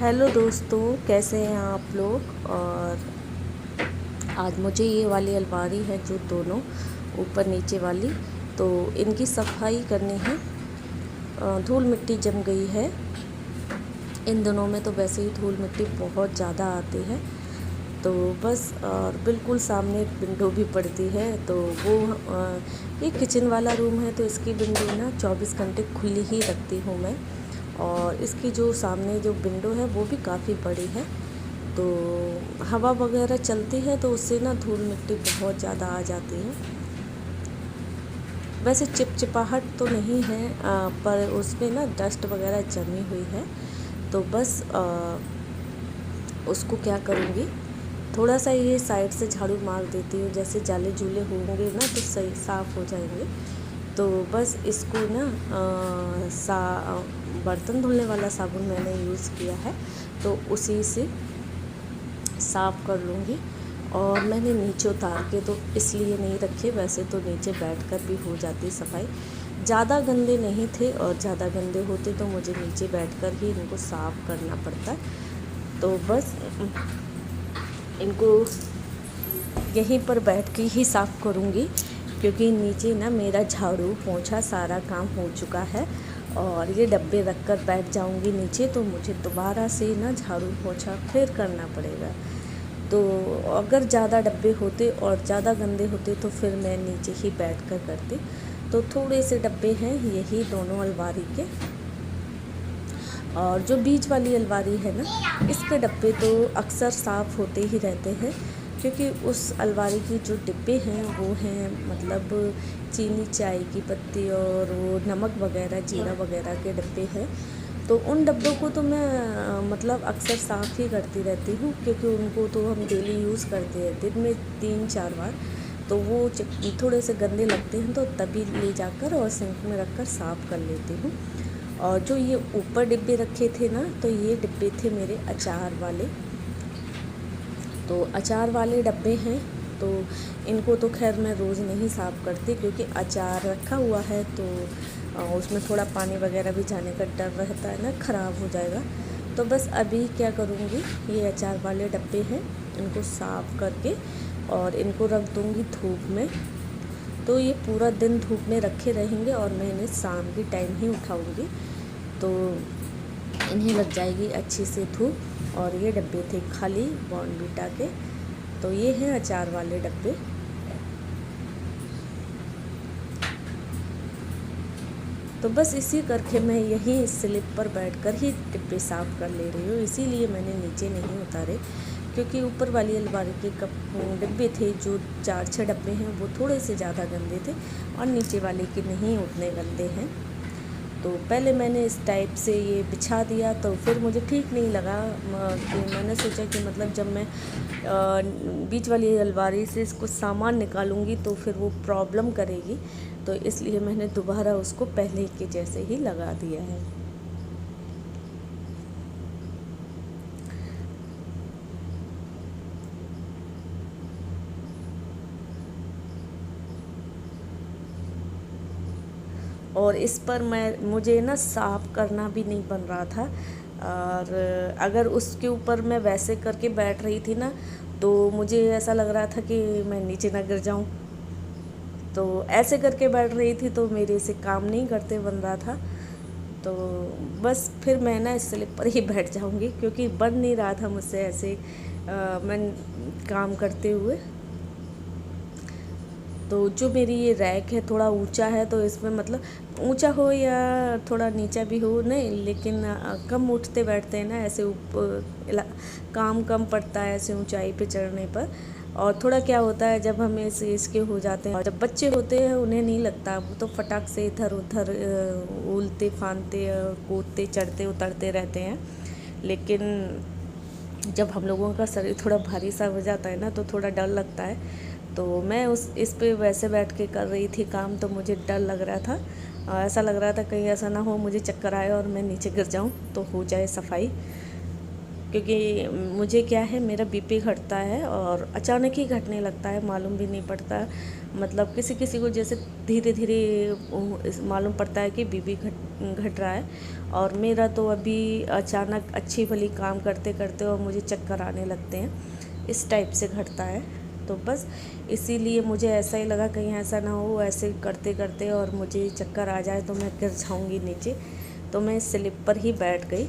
Hello दोस्तों, कैसे हैं आप लोग। और आज मुझे ये वाली अलमारी है जो दोनों ऊपर नीचे वाली, तो इनकी सफाई करनी है। धूल मिट्टी जम गई है इन दिनों में, तो वैसे ही धूल मिट्टी बहुत ज़्यादा आती है। तो बस और बिल्कुल सामने एक विंडो भी पड़ती है, तो वो ये किचन वाला रूम है, तो इसकी विंडो ना 24 घंटे खुली ही रखती हूँ मैं। और इसकी जो सामने जो विंडो है वो भी काफ़ी बड़ी है, तो हवा वगैरह चलती है तो उससे ना धूल मिट्टी बहुत ज़्यादा आ जाती है। वैसे चिपचिपाहट तो नहीं है, पर उसमें ना डस्ट वगैरह जमी हुई है। तो बस उसको क्या करूँगी, थोड़ा सा ये साइड से झाड़ू मार देती हूँ, जैसे जाले जूले होंगे ना तो सही साफ़ हो जाएंगे। तो बस इसको ना बर्तन धुलने वाला साबुन मैंने यूज़ किया है, तो उसी से साफ़ कर लूँगी। और मैंने नीचे उतार के तो इसलिए नहीं रखे, वैसे तो नीचे बैठकर भी हो जाती सफाई। ज़्यादा गंदे नहीं थे, और ज़्यादा गंदे होते तो मुझे नीचे बैठकर ही इनको साफ़ करना पड़ता है। तो बस इनको यहीं पर बैठ के ही साफ़ करूँगी, क्योंकि नीचे ना मेरा झाड़ू पोंछा सारा काम हो चुका है। और ये डब्बे रख कर बैठ जाऊँगी नीचे, तो मुझे दोबारा से ना झाड़ू पोंछा फिर करना पड़ेगा। तो अगर ज़्यादा डब्बे होते और ज़्यादा गंदे होते तो फिर मैं नीचे ही बैठ कर करती। तो थोड़े से डब्बे हैं यही दोनों अलमारी के, और जो बीच वाली अलमारी है ना, इसके डब्बे तो अक्सर साफ़ होते ही रहते हैं, क्योंकि उस अलमारी की जो डिब्बे हैं वो हैं मतलब चीनी, चाय की पत्ती और वो नमक वगैरह, जीरा वगैरह के डिब्बे हैं। तो उन डब्बों को तो मैं मतलब अक्सर साफ़ ही करती रहती हूँ, क्योंकि उनको तो हम डेली यूज़ करते हैं दिन में 3-4 बार। तो वो थोड़े से गंदे लगते हैं, तो तभी ले जाकर और सिंक में रख कर साफ़ कर लेती हूँ। और जो ये ऊपर डिब्बे रखे थे ना, तो ये डिब्बे थे मेरे अचार वाले। तो अचार वाले डब्बे हैं, तो इनको तो खैर मैं रोज़ नहीं साफ़ करती, क्योंकि अचार रखा हुआ है तो उसमें थोड़ा पानी वगैरह भी जाने का डर रहता है ना, ख़राब हो जाएगा। तो बस अभी क्या करूँगी, ये अचार वाले डब्बे हैं, इनको साफ़ करके और इनको रख दूँगी धूप में। तो ये पूरा दिन धूप में रखे रहेंगे, और मैं इन्हें शाम की टाइम ही उठाऊँगी, तो इन्हें लग जाएगी अच्छी से धूप। और ये डब्बे थे खाली बॉर्नवीटा के, तो ये हैं अचार वाले डब्बे। तो बस इसी करके मैं यही स्लिप पर बैठकर ही डिब्बे साफ़ कर ले रही हूँ, इसीलिए मैंने नीचे नहीं उतारे, क्योंकि ऊपर वाली अलमारी के डिब्बे थे जो 4-6 डब्बे हैं वो थोड़े से ज़्यादा गंदे थे, और नीचे वाले के नहीं उतने गंदे हैं। तो पहले मैंने इस टाइप से ये बिछा दिया, तो फिर मुझे ठीक नहीं लगा कि मैंने सोचा कि मतलब जब मैं बीच वाली अलमारी से कुछ सामान निकालूंगी तो फिर वो प्रॉब्लम करेगी, तो इसलिए मैंने दोबारा उसको पहले के जैसे ही लगा दिया है। और इस पर मुझे ना साफ़ करना भी नहीं बन रहा था, और अगर उसके ऊपर मैं वैसे करके बैठ रही थी ना, तो मुझे ऐसा लग रहा था कि मैं नीचे ना गिर जाऊं। तो ऐसे करके बैठ रही थी तो मेरे से काम नहीं करते बन रहा था। तो बस फिर मैं ना इस स्लिप पर ही बैठ जाऊंगी, क्योंकि बन नहीं रहा था मुझसे ऐसे मैं काम करते हुए। तो जो मेरी ये रैक है थोड़ा ऊंचा है, तो इसमें मतलब ऊंचा हो या थोड़ा नीचा भी हो नहीं, लेकिन कम उठते बैठते हैं ना ऐसे ऊपर, काम कम पड़ता है ऐसे ऊंचाई पे चढ़ने पर। और थोड़ा क्या होता है, जब हम इस एज के हो जाते हैं और जब बच्चे होते हैं उन्हें नहीं लगता, वो तो फटाक से इधर उधर उलते फानते कूदते चढ़ते उतरते रहते हैं। लेकिन जब हम लोगों का शरीर थोड़ा भारी सा हो जाता है ना, तो थोड़ा डर लगता है। तो मैं इस पे वैसे बैठ के कर रही थी काम, तो मुझे डर लग रहा था, ऐसा लग रहा था कहीं ऐसा ना हो मुझे चक्कर आए और मैं नीचे गिर जाऊं तो हो जाए सफाई। क्योंकि मुझे क्या है, मेरा बीपी घटता है और अचानक ही घटने लगता है, मालूम भी नहीं पड़ता। मतलब किसी किसी को जैसे धीरे धीरे मालूम पड़ता है कि बीपी घट रहा है, और मेरा तो अभी अचानक अच्छी भली काम करते करते और मुझे चक्कर आने लगते हैं, इस टाइप से घटता है। तो बस इसीलिए मुझे ऐसा ही लगा कहीं ऐसा ना हो ऐसे करते करते और मुझे चक्कर आ जाए तो मैं गिर जाऊंगी नीचे। तो मैं स्लिप पर ही बैठ गई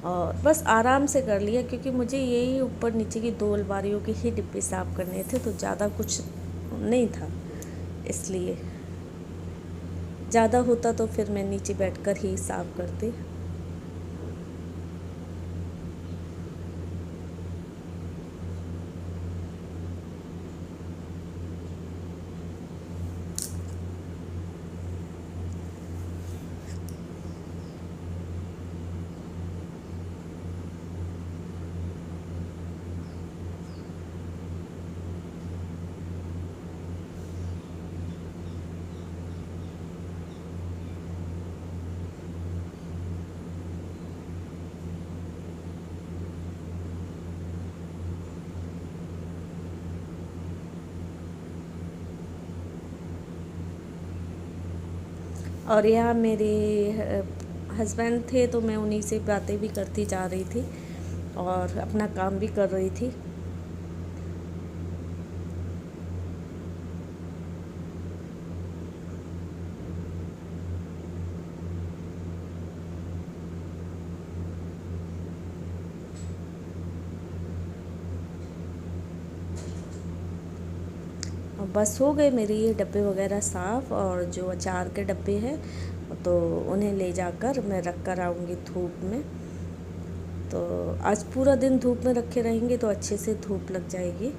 और बस आराम से कर लिया, क्योंकि मुझे यही ऊपर नीचे की 2 अलमारियों के ही डिब्बे साफ़ करने थे, तो ज़्यादा कुछ नहीं था। इसलिए ज़्यादा होता तो फिर मैं नीचे बैठकर ही साफ़ करती। और यहाँ मेरे हस्बैंड थे, तो मैं उन्हीं से बातें भी करती जा रही थी और अपना काम भी कर रही थी। और बस हो गए मेरे ये डब्बे वगैरह साफ़, और जो अचार के डब्बे हैं तो उन्हें ले जाकर मैं रख कर आऊँगी धूप में। तो आज पूरा दिन धूप में रखे रहेंगे तो अच्छे से धूप लग जाएगी,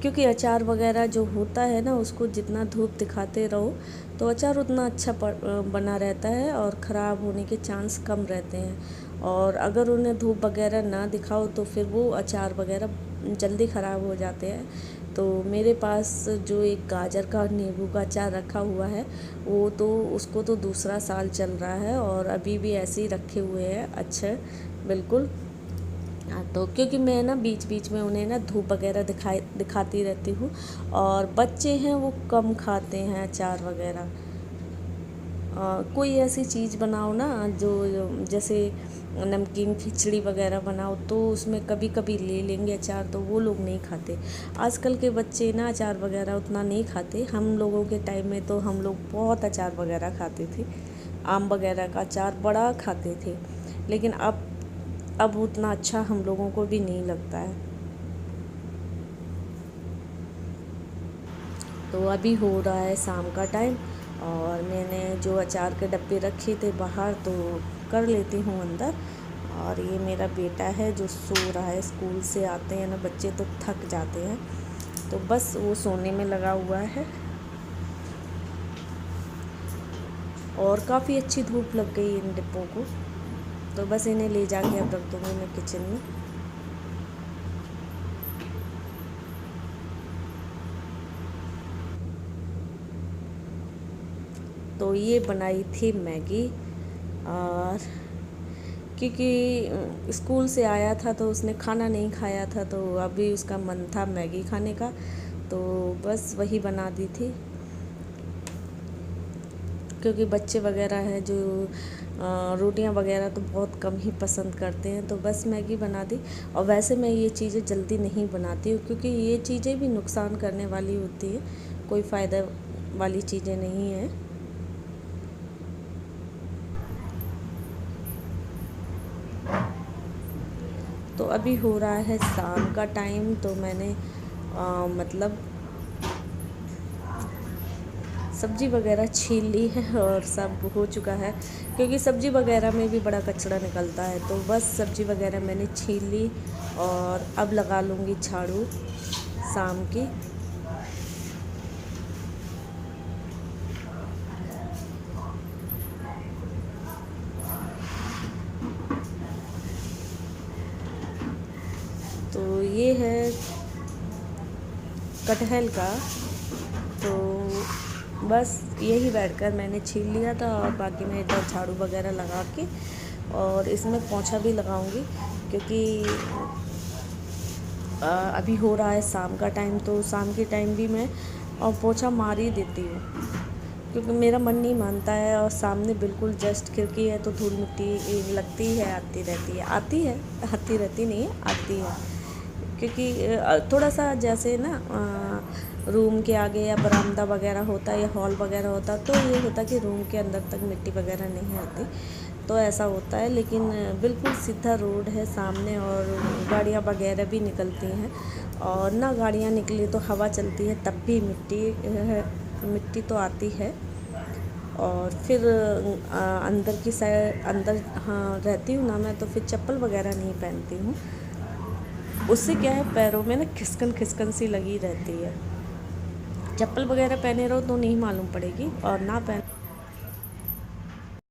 क्योंकि अचार वगैरह जो होता है ना, उसको जितना धूप दिखाते रहो तो अचार उतना अच्छा बना रहता है और ख़राब होने के चांस कम रहते हैं। और अगर उन्हें धूप वगैरह ना दिखाओ तो फिर वो अचार वगैरह जल्दी ख़राब हो जाते हैं। तो मेरे पास जो एक गाजर का नींबू का अचार रखा हुआ है, वो तो उसको तो दूसरा साल चल रहा है और अभी भी ऐसे ही रखे हुए हैं अच्छे बिल्कुल। हाँ, तो क्योंकि मैं ना बीच बीच में उन्हें ना धूप वगैरह दिखाती रहती हूँ, और बच्चे हैं वो कम खाते हैं अचार वगैरह। कोई ऐसी चीज़ बनाओ ना जो जैसे नमकीन खिचड़ी वगैरह बनाओ तो उसमें कभी कभी ले लेंगे अचार, तो वो लोग नहीं खाते। आजकल के बच्चे ना अचार वगैरह उतना नहीं खाते। हम लोगों के टाइम में तो हम लोग बहुत अचार वगैरह खाते थे, आम वगैरह का अचार बड़ा खाते थे, लेकिन अब उतना अच्छा हम लोगों को भी नहीं लगता है। तो अभी हो रहा है शाम का टाइम, और मैंने जो अचार के डब्बे रखे थे बाहर तो कर लेती हूँ अंदर। और ये मेरा बेटा है जो सो रहा है, स्कूल से आते हैं ना बच्चे तो थक जाते हैं, तो बस वो सोने में लगा हुआ है। और काफ़ी अच्छी धूप लग गई इन डिब्बों को, तो बस इन्हें ले जाके अब रख दूँगी मैं किचन में। तो ये बनाई थी मैगी, और क्योंकि स्कूल से आया था तो उसने खाना नहीं खाया था, तो अभी उसका मन था मैगी खाने का, तो बस वही बना दी थी। क्योंकि बच्चे वगैरह हैं जो रोटियां वगैरह तो बहुत कम ही पसंद करते हैं, तो बस मैगी बना दी। और वैसे मैं ये चीज़ें जल्दी नहीं बनाती हूँ, क्योंकि ये चीज़ें भी नुकसान करने वाली होती है, कोई फ़ायदा वाली चीज़ें नहीं हैं। तो अभी हो रहा है शाम का टाइम, तो मैंने मतलब सब्ज़ी वगैरह छील ली है और सब हो चुका है, क्योंकि सब्ज़ी वगैरह में भी बड़ा कचरा निकलता है। तो बस सब्ज़ी वगैरह मैंने छील ली और अब लगा लूँगी झाड़ू शाम की। तो ये है कटहल का, तो बस यही बैठकर मैंने छील लिया था और बाकी मैं इधर झाड़ू वगैरह लगा के और इसमें पोंछा भी लगाऊंगी क्योंकि अभी हो रहा है शाम का टाइम, तो शाम के टाइम भी मैं और पोंछा मार ही देती हूँ क्योंकि मेरा मन नहीं मानता है। और सामने बिल्कुल जस्ट खिड़की है तो धूल मिट्टी लगती है, आती रहती है, आती रहती नहीं है, आती है। क्योंकि थोड़ा सा जैसे ना रूम के आगे या बरामदा वगैरह होता है या हॉल वगैरह होता तो ये होता कि रूम के अंदर तक मिट्टी वगैरह नहीं आती, तो ऐसा होता है। लेकिन बिल्कुल सीधा रोड है सामने और गाड़ियाँ वगैरह भी निकलती हैं, और ना गाड़ियाँ निकली तो हवा चलती है तब भी मिट्टी तो आती है। और फिर अंदर की साइड अंदर हाँ रहती हूँ ना मैं, तो फिर चप्पल वगैरह नहीं पहनती हूँ। उससे क्या है, पैरों में ना खिसकन सी लगी रहती है। चप्पल वगैरह पहने रहो तो नहीं मालूम पड़ेगी, और ना पहन